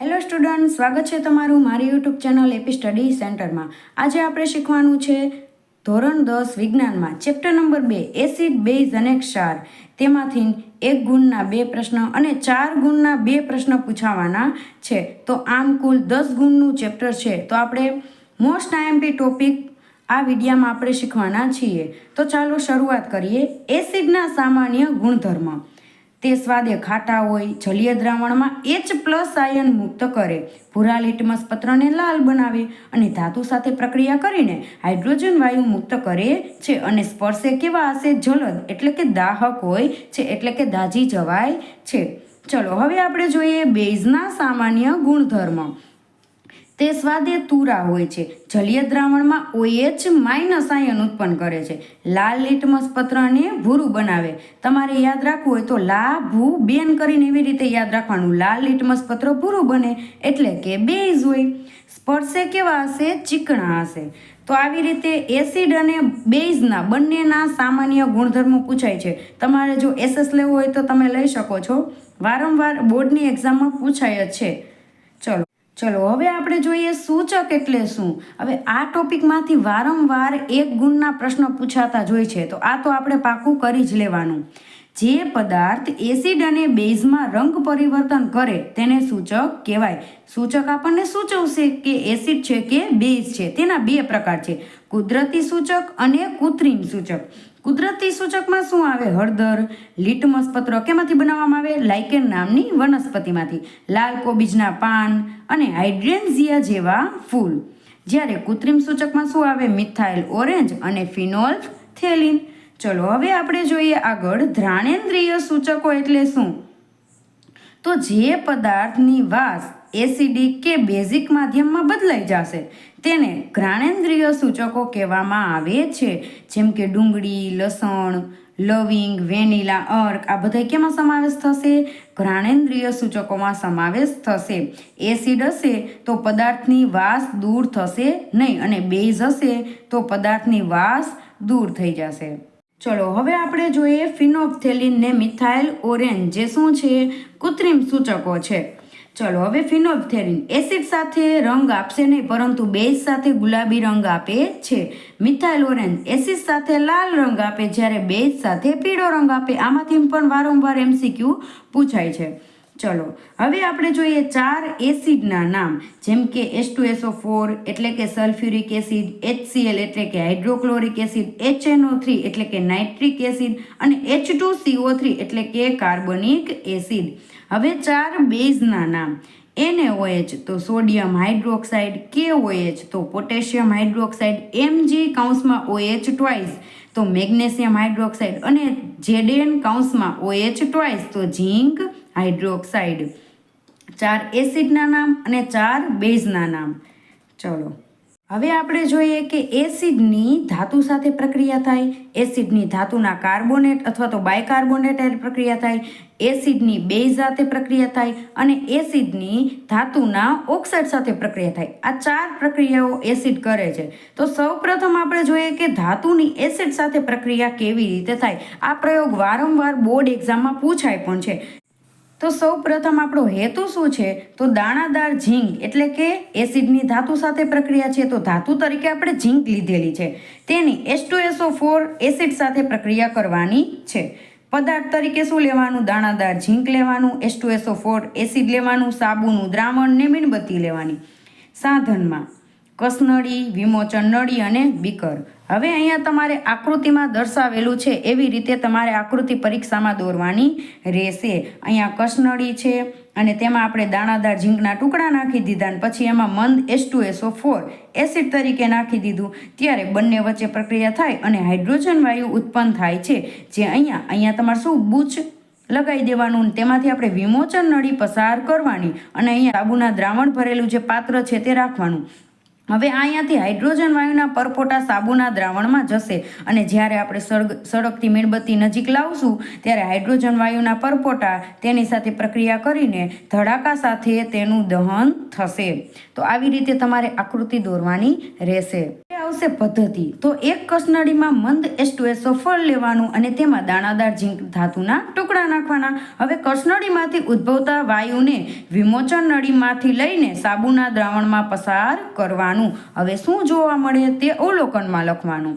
Hello student, સ્વાગત છે તમારું મારી યુટ્યુબ ચેનલ એપી સ્ટડી સેન્ટરમાં। આજે આપણે શીખવાનું છે ધોરણ 10 વિજ્ઞાનમાં ચેપ્ટર નંબર 2 એસિડ, બેઝ અને ક્ષાર। તેમાંથી 1 ગુણના 2 પ્રશ્ન અને 4 ગુણના 2 પ્રશ્ન પૂછાવાના છે। તો આમ કુલ 10 ગુણનું ચેપ્ટર છે। તો આપણે મોસ્ટ આઈએમપી ટોપિક આ વિડીયોમાં આપણે શીખવાના છીએ। તો ચાલો શરૂઆત કરીએ। એસિડના સામાન્ય ગુણધર્મ। તે સ્વાદે ખાટા હોય, જલીય દ્રાવણમાં H+ આયન મુક્ત કરે, ભૂરા લિટમસ પત્રને લાલ બનાવે અને ધાતુ સાથે પ્રક્રિયા કરીને હાઇડ્રોજન વાયુ મુક્ત કરે છે અને સ્પર્શે કેવા હશે? જલદ એટલે કે દાહક હોય છે, એટલે કે દાઝી જવાય છે। ચલો હવે આપણે જોઈએ બેઝના સામાન્ય ગુણધર્મ। તે સ્વાદે તુરા હોય છે, જલીય દ્રાવણમાં OH- આયન ઉત્પન્ન કરે છે, લાલ લિટમસ પત્રને ભૂરું બનાવે। તમારે યાદ રાખવું હોય તો લા ભૂ બેન કરીને એવી રીતે યાદ રાખવાનું। લાલ લિટમસ પત્ર ભૂરું બને એટલે કે બેઝ હોય। સ્પર્શે કેવા હશે? ચીકણા હશે। તો આવી રીતે એસિડ અને બેઝના બંનેના સામાન્ય ગુણધર્મો પૂછાય છે। તમારે જો SS લેવું હોય તો તમે લઈ શકો છો, વારંવાર બોર્ડની એક્ઝામમાં પૂછાય જ છે। ચલો હવે આપણે જોઈએ સૂચક એટલે શું। હવે આ ટોપિકમાંથી વારંવાર 1 ગુણના પ્રશ્ન પૂછાતા જ હોય છે, તો આ તો આપણે પાકું કરી જ લેવાનું। જે પદાર્થ એસિડ અને બેઝમાં રંગ પરિવર્તન કરે તેને સૂચક કહેવાય। સૂચક આપણને સૂચવશે કે એસિડ છે કે બેઝ છે। તેના 2 પ્રકાર છે, કુદરતી સૂચક અને કૃત્રિમ સૂચક। કુદરતી સૂચકમાં શું આવે? હળદર, લિટમસ પત્ર કેમાંથી બનાવવામાં આવે? લાઇકેન નામની વનસ્પતિમાંથી, લાલ કોબીજના પાન અને હાઇડ્રેન્ઝિયા જેવા ફૂલ। જ્યારે કૃત્રિમ સૂચકમાં શું આવે? મિથાઇલ ઓરેન્જ અને ફિનોલ્ફથેલિન। ચલો હવે આપણે જોઈએ આગળ ઘ્રાણેન્દ્રિય સૂચકો એટલે શું। તો જે પદાર્થની વાસ એસિડિક કે બેઝિક માધ્યમમાં બદલાઈ જશે તેને ઘ્રાણેન્દ્રિય સૂચકો કહેવામાં આવે છે। જેમ કે ડુંગળી, લસણ, લવિંગ, વેનીલા, અર્ક આ બધા કેમાં સમાવેશ થશે? ઘ્રાણેન્દ્રિય સૂચકોમાં સમાવેશ થશે। એસિડ હશે તો પદાર્થની વાસ દૂર થશે નહીં અને બેઝ હશે તો પદાર્થની વાસ દૂર થઈ જશે। ચલો હવે આપણે જોઈએ ફિનોલ્ફથેલિન ને મિથાઇલ ઓરેન્જ જે શું છે? કૃત્રિમ સૂચકો છે। ચલો હવે ફિનોલ્ફથેલિન એસિડ સાથે રંગ આપશે નહીં પરંતુ બેઝ સાથે ગુલાબી રંગ આપે છે। મિથાઇલ ઓરેન્જ એસિડ સાથે લાલ રંગ આપે જ્યારે બેઝ સાથે પીળો રંગ આપે। આમાંથી પણ વારંવાર MCQ પૂછાય છે। ચલો હવે આપણે જોઈએ 4 એસિડના નામ, જેમ કે H2SO4 એટલે કે સલ્ફ્યુરિક એસિડ, HCl એટલે કે હાઇડ્રોક્લોરિક એસિડ, HNO3 એટલે કે નાઇટ્રિક એસિડ અને H2CO3 એટલે કે કાર્બનિક એસિડ। હવે 4 બેઝના નામ, NaOH તો સોડિયમ હાઇડ્રોક્સાઇડ, KOH તો પોટેશિયમ હાઇડ્રોક્સાઇડ, Mg(OH) તો મેગ્નેશિયમ હાઇડ્રોક્સાઇડ અને Zn(OH) તો ઝિંક હાઇડ્રોક્સાઇડ। 4 એસિડના નામ અને 4 બેઝના નામ। ચલો હવે આપણે જોઈએ કે એસિડની ધાતુ સાથે પ્રક્રિયા થાય, એસિડની ધાતુના કાર્બોનેટ અથવા તો બાયકાર્બોનેટ પ્રક્રિયા થાય, એસિડની બેઝ સાથે પ્રક્રિયા થાય અને એસિડની ધાતુના ઓક્સાઇડ સાથે પ્રક્રિયા થાય। આ 4 પ્રક્રિયાઓ એસિડ કરે છે। તો સૌપ્રથમ આપણે જોઈએ કે ધાતુની એસિડ સાથે પ્રક્રિયા કેવી રીતે થાય। આ પ્રયોગ વારંવાર બોર્ડ એક્ઝામમાં પૂછાય પણ છે। તો સૌ પ્રથમ આપણો હેતુ શું છે? તો દાણાદાર ઝીંક એટલે કે એસિડની ધાતુ સાથે પ્રક્રિયા છે તો ધાતુ તરીકે આપણે ઝીંક લીધેલી છે, તેની H2SO4 એસિડ સાથે પ્રક્રિયા કરવાની છે। પદાર્થ તરીકે શું લેવાનું? દાણાદાર ઝીંક લેવાનું, H2SO4 એસિડ લેવાનું, સાબુનું દ્રાવણ ને મીણબત્તી લેવાની। સાધનમાં કસનળી, વિમોચન નળી અને બીકર। હવે અહીંયા તમારે આકૃતિમાં દર્શાવેલું છે એવી રીતે તમારે આકૃતિ પરીક્ષામાં દોરવાની રહેશે। અહીંયા કસનળી છે અને તેમાં આપણે દાણાદાર ઝીંકના ટુકડા નાખી દીધા અને પછી એમાં મંદ H2SO4 એસિડ તરીકે નાખી દીધું, ત્યારે બંને વચ્ચે પ્રક્રિયા થાય અને હાઇડ્રોજન વાયુ ઉત્પન્ન થાય છે। જે અહીંયા તમારે શું બૂચ લગાવી દેવાનું, તેમાંથી આપણે વિમોચન નળી પસાર કરવાની અને અહીંયા સાબુના દ્રાવણ ભરેલું જે પાત્ર છે તે રાખવાનું। હવે અહીંયાથી હાઇડ્રોજન વાયુના પરપોટા સાબુના દ્રાવણમાં જશે અને જ્યારે આપણે સળગતી મીણબત્તી નજીક લાવશું ત્યારે હાઇડ્રોજન વાયુના પરપોટા તેની સાથે પ્રક્રિયા કરીને ધડાકા સાથે તેનું દહન થશે। તો આવી રીતે તમારે આકૃતિ દોરવાની રહેશે। આવશે પદ્ધતિ. તો એક કસનળીમાં મંદ H2SO4 લેવાનું અને તેમાં દાણાદાર ઝીંક ધાતુના ટુકડા નાખવાના. હવે કસનળીમાંથી ઉદ્ભવતા વાયુને વિમોચન નળીમાંથી લઈને સાબુના દ્રાવણમાં પસાર કરવાનું. હવે શું જોવા મળે તે અવલોકનમાં લખવાનું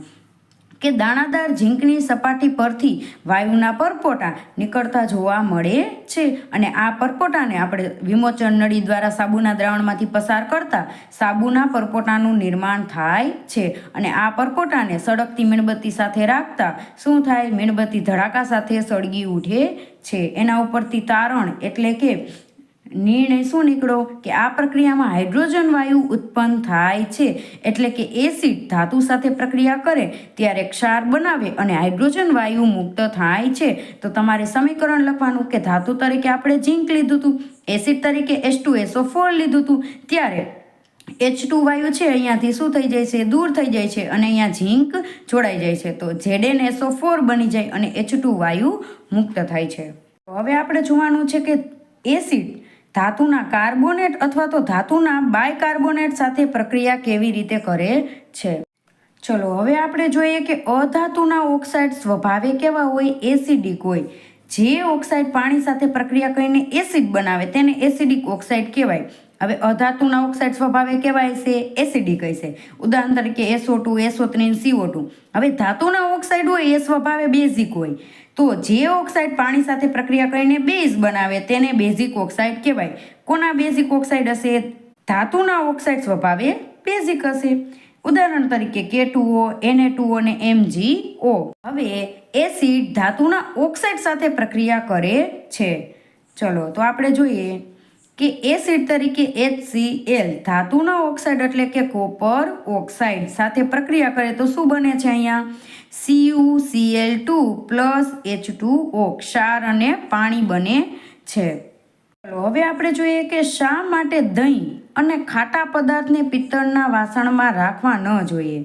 કે દાણાદાર ઝીંકની સપાટી પરથી વાયુના પરપોટા નીકળતા જોવા મળે છે અને આ પરપોટાને આપણે વિમોચન નળી દ્વારા સાબુના દ્રાવણમાંથી પસાર કરતા સાબુના પરપોટાનું નિર્માણ થાય છે અને આ પરપોટાને સળગતી મીણબત્તી સાથે રાખતા શું થાય? મીણબત્તી ધડાકા સાથે સળગી ઉઠે છે. એના ઉપરથી તારણ એટલે કે નિર્ણય શું નીકળ્યો કે આ પ્રક્રિયામાં હાઇડ્રોજન વાયુ ઉત્પન્ન થાય છે. એટલે કે એસિડ ધાતુ સાથે પ્રક્રિયા કરે ત્યારે ક્ષાર બનાવે અને હાઇડ્રોજન વાયુ મુક્ત થાય છે. તો તમારે સમીકરણ લખવાનું કે ધાતુ તરીકે આપણે ઝીંક લીધું હતું, એસિડ તરીકે H2SO4 લીધું હતું, ત્યારે H2 વાયુ છે અહીંયાથી શું થઈ જાય છે? દૂર થઈ જાય છે અને અહીંયા ઝીંક જોડાઈ જાય છે. તો ZnSO4 બની જાય અને H2 વાયુ મુક્ત થાય છે. હવે આપણે જોવાનું છે કે એસિડ ધાતુના કાર્બોનેટ અથવા તો ધાતુના બાયકાર્બોનેટ સાથે પ્રક્રિયા કેવી રીતે કરે છે. ચલો હવે આપણે જોઈએ કે અધાતુના ઓક્સાઇડ સ્વભાવે કેવા હોય? એસિડિક હોય. જે ઓક્સાઇડ પાણી સાથે પ્રક્રિયા કરીને એસિડ બનાવે તેને એસિડિક ઓક્સાઇડ કહેવાય. હવે અધાતુના ઓક્સાઇડ સ્વભાવે કેવાય છે? એસિડિક હશે. ઉદાહરણ તરીકે SO2, SO3, CO2. હવે ધાતુના ઓક્સાઇડ હોય એ સ્વભાવે બેઝિક હોય. તો જે ઓક્સાઇડ પાણી સાથે પ્રક્રિયા કરીને બેઝ બનાવે તેને બેઝિક ઓક્સાઇડ કહેવાય. કોના બેઝિક ઓક્સાઇડ હશે? ધાતુના ઓક્સાઇડ સ્વભાવે બેઝિક હશે. ઉદાહરણ તરીકે K2O, Na2O અને MgO. હવે એસિડ ધાતુના ઓક્સાઇડ સાથે પ્રક્રિયા કરે છે. ચલો તો આપણે જોઈએ કે એસિડ તરીકે HCl ધાતુના ઓક્સાઇડ એટલે કે કોપર ઓક્સાઇડ સાથે પ્રક્રિયા કરે તો શું બને છે? અહીંયા CuCl2 પ્લસ H2O ક્ષાર અને પાણી બને છે. ચલો હવે આપણે જોઈએ કે શા માટે દહીં અને ખાટા પદાર્થને પિત્તળના વાસણમાં રાખવા ન જોઈએ.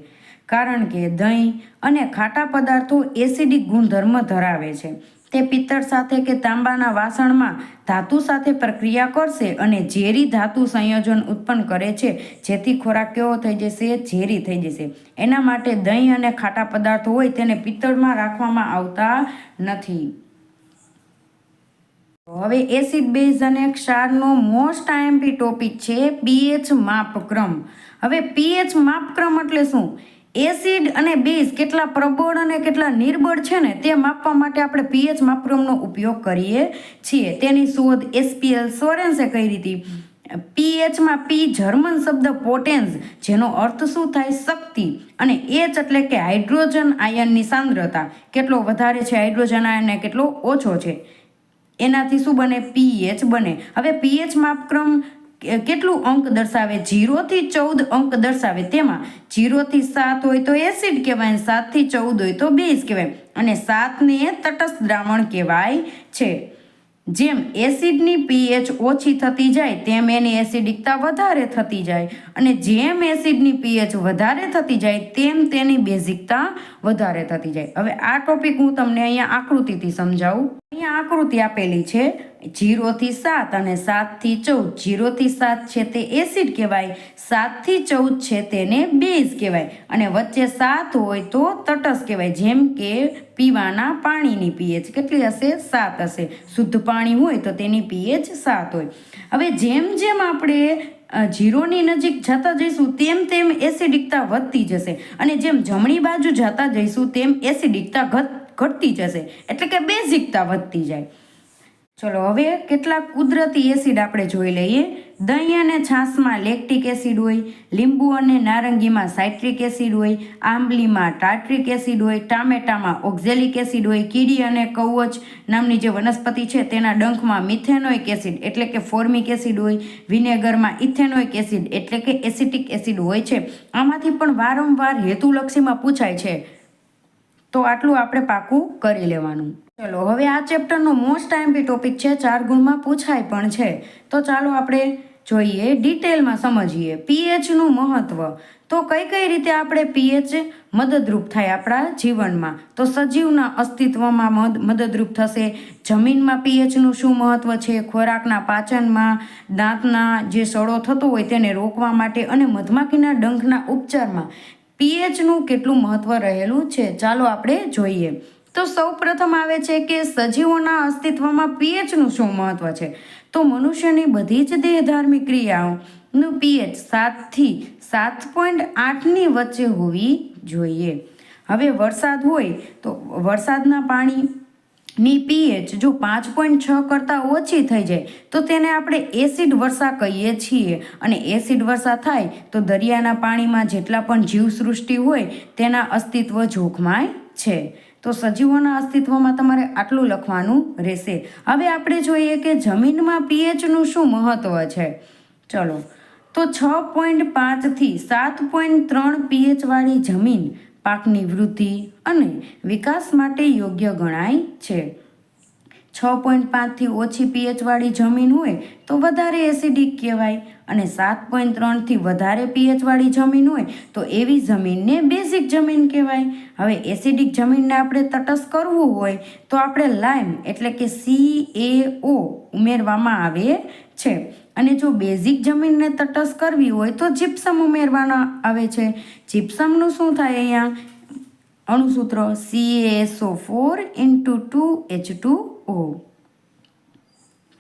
કારણ કે દહીં અને ખાટા પદાર્થો એસિડિક ગુણધર્મ ધરાવે છે. તે પિત્તળ સાથે કે તાંબાના વાસણમાં ધાતુ સાથે પ્રક્રિયા કરશે અને ઝેરી ધાતુ સંયોજન ઉત્પન્ન કરે છે, જેથી ખોરાક કેવો થઈ જશે? ઝેરી થઈ જશે. એના માટે દહીં અને ખાટા પદાર્થો હોય તેને પિત્તળમાં રાખવામાં આવતા નથી. હવે એસિડ બેઝ અને ક્ષારનો મોસ્ટ આઈએમપી ટોપિક છે pH માપક્રમ. હવે pH માપક્રમ એટલે શું? એસિડ અને બેઝ કેટલા પ્રબળ અને કેટલા નિર્બળ છે ને તે માપવા માટે આપણે pH માપક્રમનો ઉપયોગ કરીએ છીએ. તેની શોધ SPL સોરેન્સે કરી હતી. pHમાં P જર્મન શબ્દ પોટેન્સ જેનો અર્થ શું થાય? શક્તિ, અને H એટલે કે હાઇડ્રોજન આયનની સાંદ્રતા કેટલો વધારે છે હાઇડ્રોજન આયન ને કેટલો ઓછો છે એનાથી શું બને? pH બને. હવે pH માપક્રમ કેટલું અંક દર્શાવે? 0 થી 14 અંક દર્શાવે. તેમાં 0 થી 7 હોય તો એસિડ કહેવાય, 7 થી 14 હોય તો બેઝ કહેવાય અને 7 ને તટસ્થ દ્રાવણ કહેવાય છે. જેમ એસિડની pH ઓછી થતી જાય તેમ એની એસિડિકતા વધારે થતી જાય અને જેમ એસિડની pH વધારે થતી જાય તેમ તેની બેઝિકતા વધારે થતી જાય. હવે આ ટોપિક હું તમને અહીંયા આકૃતિથી સમજાવું. અહીંયા આકૃતિ આપેલી છે 0 થી 7 અને 7 થી 14. 0 થી 7 છે તે એસિડ કહેવાય, 7 થી 14 છે તેને બેઝ કહેવાય અને વચ્ચે 7 હોય તો તટસ્થ કહેવાય. જેમ કે પીવાના પાણીની pH કેટલી હશે? 7 હશે. શુદ્ધ પાણી હોય તો તેની pH 7 હોય. હવે જેમ જેમ આપણે 0ની નજીક જતા જઈશું તેમ તેમ એસિડિકતા વધતી જશે અને જેમ જમણી બાજુ જતા જઈશું તેમ એસિડિકતા ઘટતી જશે, એટલે કે બેઝિકતા વધતી જાય. ચલો હવે કેટલાક કુદરતી એસિડ આપણે જોઈ લઈએ. દહીં અને છાશમાં લેક્ટિક એસિડ હોય, લીંબુ અને નારંગીમાં સાઇટ્રિક એસિડ હોય, આંબલીમાં ટાર્ટ્રિક એસિડ હોય, ટામેટામાં ઓક્ઝેલિક એસિડ હોય, કીડી અને કવચ નામની જે વનસ્પતિ છે તેના ડંખમાં મિથેનોઇક એસિડ એટલે કે ફોર્મિક એસિડ હોય, વિનેગરમાં ઇથેનોઇક એસિડ એટલે કે એસિટિક એસિડ હોય છે. આમાંથી પણ વારંવાર હેતુલક્ષીમાં પૂછાય છે, તો આટલું આપણે પાકું કરી લેવાનું. ચલો હવે આ ચેપ્ટરનો મોસ્ટ આઈએમપી ટોપિક છે, 4 ગુણમાં પૂછાય પણ છે. તો ચાલો આપણે જોઈએ, ડિટેલમાં સમજીએ pHનું મહત્વ. તો કઈ કઈ રીતે આપણે pH મદદરૂપ થાય આપણા જીવનમાં? તો સજીવના અસ્તિત્વમાં મદદરૂપ થશે. જમીનમાં pHનું શું મહત્વ છે? ખોરાકના પાચનમાં, દાંતના જે સડો થતો હોય તેને રોકવા માટે અને મધમાખીના ડંખના ઉપચારમાં પીએચનું કેટલું મહત્વ રહેલું છે ચાલો આપણે જોઈએ. તો સૌ પ્રથમ આવે છે કે સજીવોના અસ્તિત્વમાં પીએચનું શું મહત્વ છે. તો મનુષ્યની બધી જ દેહધાર્મિક ક્રિયાઓનું પીએચ 7થી 7.8ની વચ્ચે હોવી જોઈએ. હવે વરસાદ હોય તો વરસાદના પાણીની પીએચ જો 5.6 કરતાં ઓછી થઈ જાય તો તેને આપણે એસિડ વર્ષા કહીએ છીએ. અને એસિડ વર્ષા થાય તો દરિયાના પાણીમાં જેટલા પણ જીવસૃષ્ટિ હોય તેના અસ્તિત્વ જોખમાય છે. તો સજીવોના અસ્તિત્વમાં તમારે આટલું લખવાનું રહેશે. હવે આપણે જોઈએ કે જમીનમાં પીએચનું શું મહત્વ છે. ચલો, તો 6.5થી 7.3 પીએચવાળી જમીન પાકની વૃદ્ધિ અને વિકાસ માટે યોગ્ય ગણાય છે. 6.5થી ઓછી પીએચવાળી જમીન હોય તો વધારે એસિડિક કહેવાય અને 7.3થી વધારે પીએચવાળી જમીન હોય તો એવી જમીનને બેઝિક જમીન કહેવાય. હવે એસિડિક જમીનને આપણે તટસ્થ કરવું હોય તો આપણે લાઇમ એટલે કે CaO ઉમેરવામાં આવે છે. અને જો બેઝિક જમીનને તટસ્થ કરવી હોય તો જીપ્સમ ઉમેરવાના આવે છે. જીપ્સમનું શું થાય અહીંયા અણુસૂત્ર CaSO4 × 2H2O.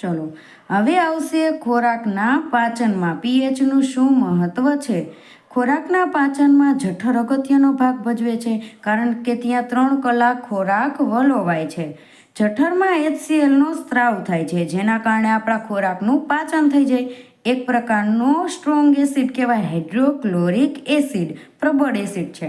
ચલો, હવે આવશે ખોરાકના પાચનમાં પીએચનું શું મહત્વ છે. ખોરાકના પાચનમાં જઠર અગત્યનો ભાગ ભજવે છે કારણ કે ત્યાં 3 કલાક ખોરાક વલોવાય છે. જઠરમાં HClનો સ્ત્રાવ થાય છે જેના કારણે આપણા ખોરાકનું પાચન થઈ જાય. એક પ્રકારનો સ્ટ્રોંગ એસિડ કહેવાય હાઇડ્રોક્લોરિક એસિડ, પ્રબળ એસિડ છે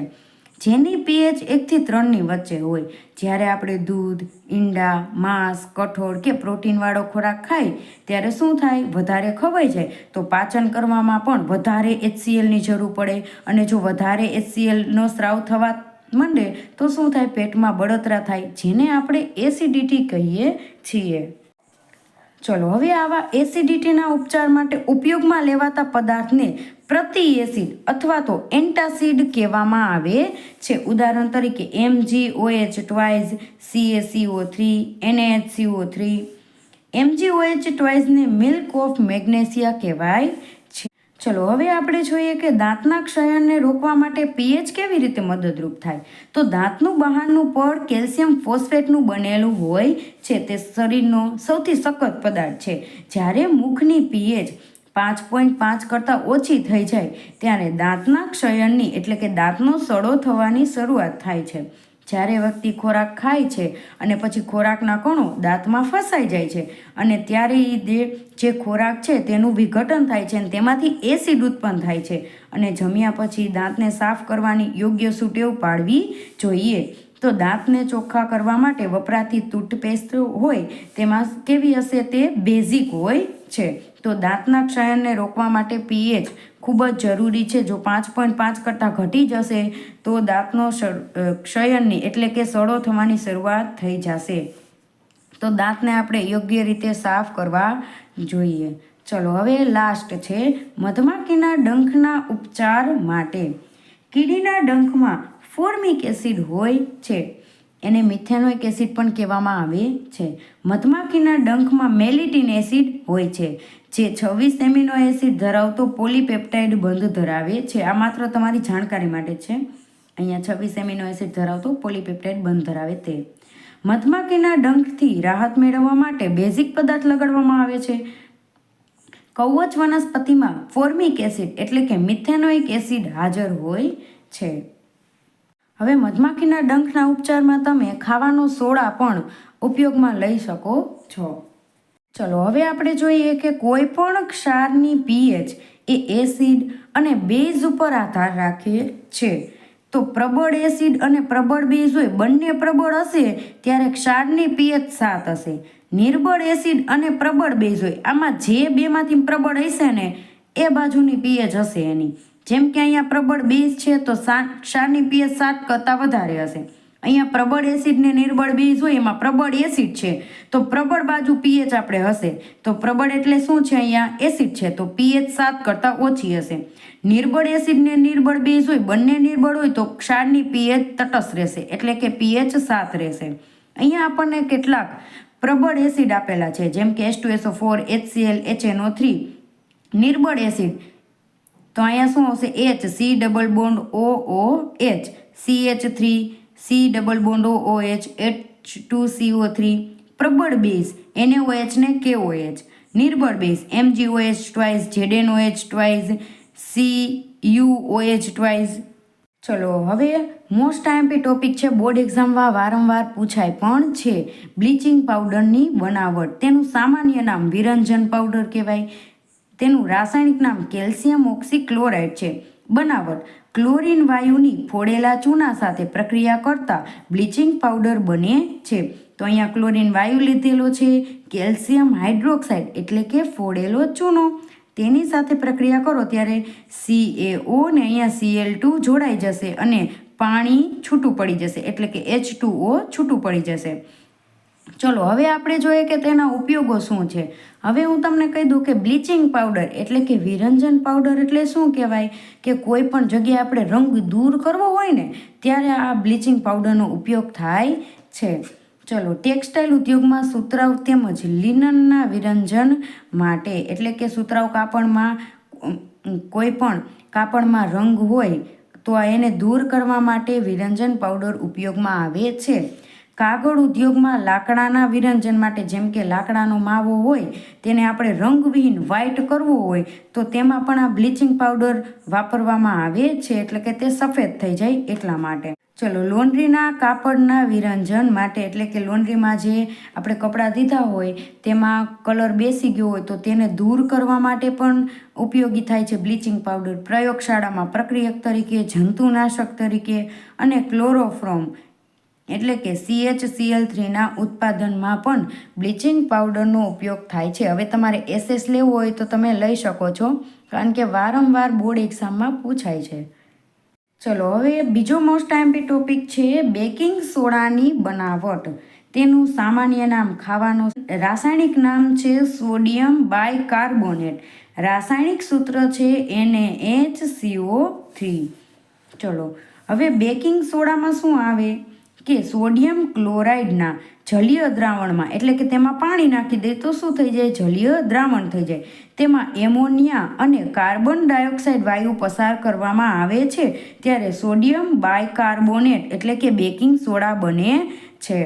જેની પીએચ 1થી 3ની વચ્ચે હોય. જ્યારે આપણે દૂધ, ઈંડા, માંસ, કઠોળ કે પ્રોટીનવાળો ખોરાક ખાય ત્યારે શું થાય, વધારે ખવાઈ જાય તો પાચન કરવામાં પણ વધારે HClની જરૂર પડે. અને જો વધારે HClનો સ્ત્રાવ થવા માંડે તો શું થાય, પેટમાં બળતરા થાય જેને આપણે એસિડિટી કહીએ છીએ. ચલો, હવે આવા એસિડિટીના ઉપચાર માટે ઉપયોગમાં લેવાતા પદાર્થને પ્રતિ એસિડ અથવા તો એન્ટાસિડ કહેવામાં આવે છે. ઉદાહરણ તરીકે MgOH twice, CaCO3, NaHCO3. MgOH ટ્વાઇસને મિલ્ક ઓફ મેગ્નેશિયા કહેવાય છે. ચલો, હવે આપણે જોઈએ કે દાંતના ક્ષયનને રોકવા માટે પીએચ કેવી રીતે મદદરૂપ થાય. તો દાંતનું બહારનું પડ કેલ્શિયમ ફોસ્ફેટનું બનેલું હોય છે. તે શરીરનો સૌથી સખત પદાર્થ છે. જ્યારે મુખની પીએચ 5.5 કરતાં ઓછી થઈ જાય ત્યારે દાંતના ક્ષયનની એટલે કે દાંતનો સડો થવાની શરૂઆત થાય છે. જ્યારે વ્યક્તિ ખોરાક ખાય છે અને પછી ખોરાકના કણો દાંતમાં ફસાઈ જાય છે અને ત્યારે જે ખોરાક છે તેનું વિઘટન થાય છે અને તેમાંથી એસિડ ઉત્પન્ન થાય છે. અને જમ્યા પછી દાંતને સાફ કરવાની યોગ્ય સુટેવ પાડવી જોઈએ. તો દાંતને ચોખ્ખા કરવા માટે વપરાતી ટૂથપેસ્ટ હોય તેમાં કેવી હશે, તે બેઝિક હોય છે. તો દાંતના ક્ષયનને રોકવા માટે પીએચ ખૂબ જ જરૂરી છે. જો 5.5 કરતાં ઘટી જશે તો દાંતનો ક્ષયનની એટલે કે સડો થવાની શરૂઆત થઈ જશે. તો દાંતને આપણે યોગ્ય રીતે સાફ કરવા જોઈએ. ચલો, હવે લાસ્ટ છે મધમાખીના ડંખના ઉપચાર માટે. કીડીના ડંખમાં ફોર્મિક એસિડ હોય છે, એને મિથેનોઇક એસિડ પણ કહેવામાં આવે છે. મધમાખીના ડંખમાં મેલિટિન એસિડ હોય છે જે 26 એમિનો એસિડ ધરાવતો પોલીપેપ્ટાઇડ બંધ ધરાવે છે. આ માત્ર તમારી જાણકારી માટે છે. અહીંયા 26 એમિનો એસિડ ધરાવતો પોલીપેપ્ટાઇડ બંધ ધરાવે તે. મધમાખીના ડંખથી રાહત મેળવવા માટે બેઝિક પદાર્થ લગાડવામાં આવે છે. કવચ વનસ્પતિમાં ફોર્મિક એસિડ એટલે કે મિથેનોઇક એસિડ હાજર હોય છે. હવે મધમાખીના ડંખના ઉપચારમાં તમે ખાવાનો સોડા પણ ઉપયોગમાં લઈ શકો છો. ચલો, હવે આપણે જોઈએ કે કોઈ પણ ક્ષારની પીએચ એ એસિડ અને બેઝ ઉપર આધાર રાખે છે. તો પ્રબળ એસિડ અને પ્રબળ બેઝ હોય, બંને પ્રબળ હશે ત્યારે ક્ષારની પીએચ 7 હશે. નિર્બળ એસિડ અને પ્રબળ બેઝ હોય, આમાં જે બેમાંથી પ્રબળ હશે ને એ બાજુની પીએચ હશે એની. જેમ કે અહીંયા પ્રબળ બેઝ છે તો ક્ષારની પીએચ 7 કરતાં વધારે હશે. અહીંયા પ્રબળ એસિડ ને નિર્બળ બેઝ હોય, એમાં પ્રબળ એસિડ છે તો પ્રબળ બાજુ પીએચ આપણે હશે. તો પ્રબળ એટલે શું છે, અહીંયા એસિડ છે તો પીએચ 7 કરતાં ઓછી હશે. નિર્બળ એસિડ ને નિર્બળ બેઝ હોય, બંને નિર્બળ હોય તો ક્ષારની પીએચ તટસ્થ રહેશે એટલે કે પીએચ 7 રહેશે. અહીંયા આપણને કેટલાક પ્રબળ એસિડ આપેલા છે જેમ કે H2SO4, HCl, HNO3. નિર્બળ એસિડ તો અહીંયા શું આવશે H, C double bond OOH, CH3, C double bond OOH, H2CO3. પ્રબળ બેઝ NaOH ને KOH. નિર્બળ base MgOH twice, ZnOH twice, CuOH twice. ચલો હવે મોસ્ટ આઈએમપી ટોપિક છે, બોર્ડ એક્ઝામમાં વારંવાર પૂછાય પણ છે, બ્લીચિંગ પાવડરની બનાવટ. તેનું સામાન્ય નામ વિરંજન પાવડર કહેવાય. તેનું રાસાયણિક નામ કેલ્શિયમ ઓક્સીક્લોરાઇડ છે. બનાવટ ક્લોરીન વાયુની ફોડેલા ચૂના સાથે પ્રક્રિયા કરતા બ્લીચિંગ પાવડર બને છે. તો અહીંયા ક્લોરીન વાયુ લીધેલો છે, કેલ્શિયમ હાઇડ્રોક્સાઇડ એટલે કે ફોડેલો ચૂનો, તેની સાથે પ્રક્રિયા કરો ત્યારે CaO ને અહીંયા Cl2 જોડાઈ જશે અને પાણી છૂટું પડી જશે એટલે કે H2O છૂટું પડી જશે. ચલો હવે આપણે જોઈએ કે તેના ઉપયોગો શું છે. હવે હું તમને કહી દઉં કે બ્લીચિંગ પાવડર એટલે કે વિરંજન પાવડર એટલે શું કહેવાય કે કોઈ પણ જગ્યાએ આપણે રંગ દૂર કરવો હોય ને ત્યારે આ બ્લીચિંગ પાવડરનો ઉપયોગ થાય છે. ચલો ટેક્સટાઇલ ઉદ્યોગમાં સુતરાઉ તેમજ લિનનના વિરંજન માટે એટલે કે સુતરાઉ કાપડમાં કોઈ પણ કાપડમાં રંગ હોય તો એને દૂર કરવા માટે વિરંજન પાવડર ઉપયોગમાં આવે છે. કાગળ ઉદ્યોગમાં લાકડાના વિરંજન માટે જેમ કે લાકડાનો માવો હોય તેને આપણે રંગવિહીન વ્હાઇટ કરવો હોય તો તેમાં પણ આ બ્લીચિંગ પાવડર વાપરવામાં આવે છે એટલે કે તે સફેદ થઈ જાય એટલા માટે. ચલો લોન્ડ્રીના કાપડના વિરંજન માટે એટલે કે લોન્ડ્રીમાં જે આપણે કપડાં દીધા હોય તેમાં કલર બેસી ગયો હોય તો તેને દૂર કરવા માટે પણ ઉપયોગી થાય છે બ્લીચિંગ પાવડર. પ્રયોગશાળામાં પ્રક્રિયક તરીકે, જંતુનાશક તરીકે અને ક્લોરોફોર્મ એટલે કે CHCl3ના ઉત્પાદનમાં પણ બ્લીચિંગ પાવડરનો ઉપયોગ થાય છે. હવે તમારે SS લેવું હોય તો તમે લઈ શકો છો કારણ કે વારંવાર બોર્ડ એક્ઝામમાં પૂછાય છે. ચલો હવે બીજો મોસ્ટ આઈએમપી ટોપિક છે બેકિંગ સોડાની બનાવટ. તેનું સામાન્ય નામ ખાવાનો રાસાયણિક નામ છે સોડિયમ બાયકાર્બોનેટ. રાસાયણિક સૂત્ર છે NaHCO3. ચલો હવે બેકિંગ સોડામાં શું આવે કે સોડિયમ ક્લોરાઇડના જલીય દ્રાવણમાં એટલે કે તેમાં પાણી નાખી દે તો શું થઈ જાય, જલીય દ્રાવણ થઈ જાય. તેમાં એમોનિયા અને કાર્બન ડાયોક્સાઇડ વાયુ પસાર કરવામાં આવે છે ત્યારે સોડિયમ બાયકાર્બોનેટ એટલે કે બેકિંગ સોડા બને છે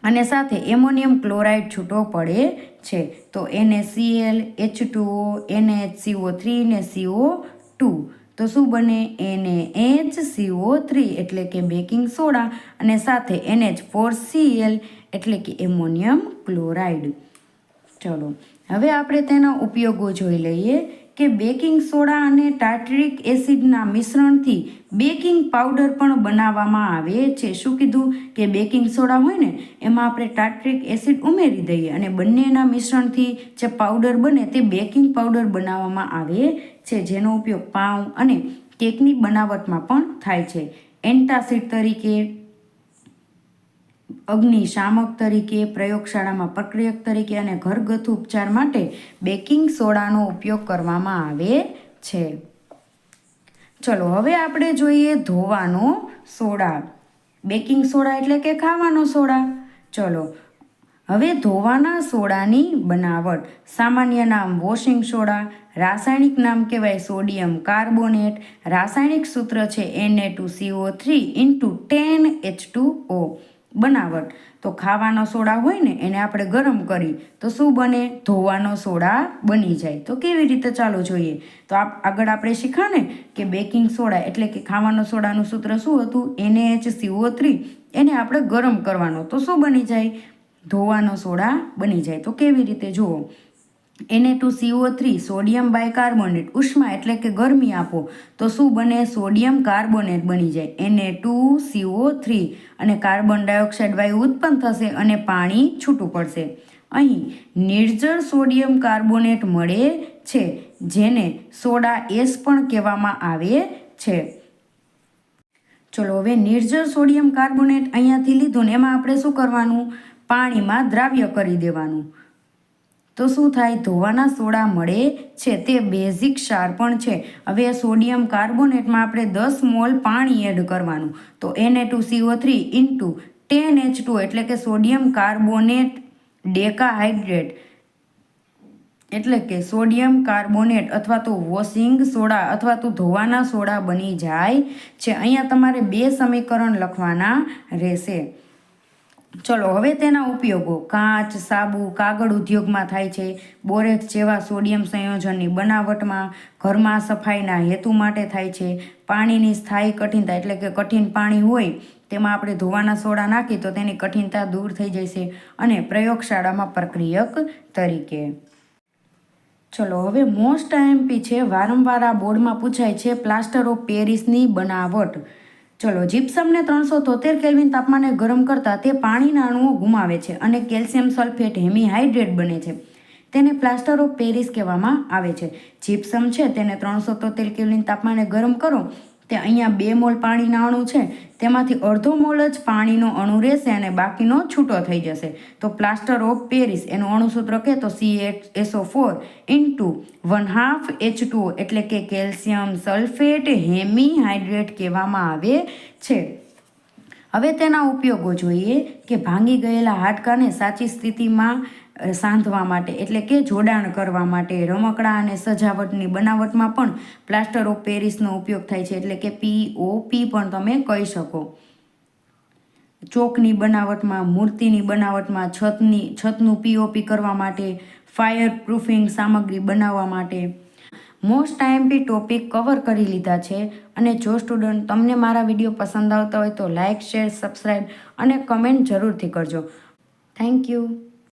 અને સાથે એમોનિયમ ક્લોરાઇડ છૂટો પડે છે. તો NaCl, H2O, NaHCO3 ને CO2 તો શું બને NaHCO3 એટલે કે બેકિંગ સોડા અને સાથે NH4Cl એટલે કે એમોનિયમ ક્લોરાઇડ. ચલો હવે આપણે તેના ઉપયોગો જોઈ લઈએ કે બેકિંગ સોડા અને ટાર્ટરિક એસિડના મિશ્રણથી બેકિંગ પાવડર પણ બનાવવામાં આવે છે. શું કીધું કે બેકિંગ સોડા હોય ને એમાં આપણે ટાર્ટરિક એસિડ ઉમેરી દઈએ અને બંનેના મિશ્રણથી જે પાવડર બને તે બેકિંગ પાવડર બનાવવામાં આવે છે જેનો ઉપયોગ પાઉં અને કેકની બનાવટમાં પણ થાય છે. એન્ટાસિડ તરીકે, અગ્નિશામક તરીકે, પ્રયોગશાળામાં પ્રક્રિયક તરીકે અને ઘરગથ્થુ ઉપચાર માટે બેકિંગ સોડાનો ઉપયોગ કરવામાં આવે છે. ચલો હવે આપણે જોઈએ ધોવાનો સોડા. બેકિંગ સોડા એટલે કે ખાવાનો સોડા. ચલો હવે ધોવાના સોડાની બનાવટ. સામાન્ય નામ વોશિંગ સોડા. રાસાયણિક નામ કહેવાય સોડિયમ કાર્બોનેટ. રાસાયણિક સૂત્ર છે Na2CO3 × 10H2O. બનાવટ તો ખાવાનો સોડા હોય ને એને આપણે ગરમ કરી તો શું બને, ધોવાનો સોડા બની જાય. તો કેવી રીતે ચાલો જોઈએ. તો આગળ આપણે શીખ્યા ને કે બેકિંગ સોડા એટલે કે ખાવાનો સોડાનું સૂત્ર શું હતું NaHCO3 એને આપણે ગરમ કરવાનો તો શું બની જાય, ધોવાનો સોડા બની જાય. તો કેવી રીતે જુઓ, Na2CO3 સોડિયમ બાયકાર્બોનેટ ઉષ્મા એટલે કે ગરમી આપો તો શું બને, સોડિયમ કાર્બોનેટ બની જાય Na2CO3 અને કાર્બન ડાયોક્સાઇડ વાયુ ઉત્પન્ન થશે અને પાણી છૂટું પડશે. અહીં નિર્જળ સોડિયમ કાર્બોનેટ મળે છે જેને સોડા એશ પણ કહેવામાં આવે છે. ચલો હવે નિર્જળ સોડિયમ કાર્બોનેટ અહીંયાથી લીધું ને એમાં આપણે શું કરવાનું, પાણીમાં દ્રાવ્ય કરી દેવાનું તો શું થાય, ધોવાના સોડા મળે છે. તે બેઝિક ક્ષાર પણ છે. હવે સોડિયમ કાર્બોનેટમાં આપણે 10 મોલ પાણી એડ કરવાનું તો Na2CO3 × 10H2 એટલે કે સોડિયમ કાર્બોનેટ ડેકાહાઇડ્રેટ એટલે કે સોડિયમ કાર્બોનેટ અથવા તો વોશિંગ સોડા અથવા તો ધોવાના સોડા બની જાય છે. અહીંયા તમારે 2 સમીકરણ લખવાના રહેશે. ચલો હવે તેના ઉપયોગો. કાચ, સાબુ, કાગળ ઉદ્યોગમાં થાય છે. બોરેક્સ જેવા સોડિયમ સંયોજનની બનાવટમાં, ઘરમાં સફાઈના હેતુ માટે થાય છે. પાણીની સ્થાયી કઠિનતા એટલે કે કઠિન પાણી હોય તેમાં આપણે ધોવાના સોડા નાખી તો તેની કઠિનતા દૂર થઈ જશે. અને પ્રયોગશાળામાં પ્રક્રિયક તરીકે. ચલો હવે મોસ્ટ આઈએમપી છે, વારંવાર આ બોર્ડમાં પૂછાય છે, પ્લાસ્ટર ઓફ પેરિસની બનાવટ. ચલો જીપ્સમને 373 કેલ્વિન તાપમાને ગરમ કરતાં તે પાણીના અણુઓ ગુમાવે છે અને કેલ્શિયમ સલ્ફેટ હેમીહાઇડ્રેટ બને છે. તેને પ્લાસ્ટર ઓફ પેરિસ કહેવામાં આવે છે. જીપ્સમ છે તેને 373 કેલ્વિન તાપમાને ગરમ કરો તે અહીંયા 2 મોલ પાણીના અણુ છે તેમાંથી અડધો મોલ જ પાણીનો અણુ રહેશે અને બાકીનો છૂટો થઈ જશે. તો પ્લાસ્ટર ઓફ પેરિસ એનું અણુસૂત્ર કહે તો CaSO4 × 1/2 H2O એટલે કે કેલ્શિયમ સલ્ફેટ હેમીહાઇડ્રેટ કહેવામાં આવે છે. હવે તેના ઉપયોગો જોઈએ કે ભાંગી ગયેલા હાડકાને સાચી સ્થિતિમાં સાંધવા માટે એટલે કે જોડાણ કરવા માટે, રમકડા અને સજાવટની બનાવટમાં પણ પ્લાસ્ટર ઓફ પેરિસનો ઉપયોગ થાય છે એટલે કે POP પણ તમે કહી શકો. ચોકની બનાવટમાં, મૂર્તિની બનાવટમાં, છતનું POP કરવા માટે, ફાયર પ્રૂફિંગ સામગ્રી બનાવવા માટે. મોસ્ટ આઈએમપી ટોપિક કવર કરી લીધા છે. અને જો સ્ટુડન્ટ તમને મારા વિડીયો પસંદ આવતા હોય તો લાઇક, શેર, સબસ્ક્રાઈબ અને કમેન્ટ જરૂરથી કરજો. Thank you.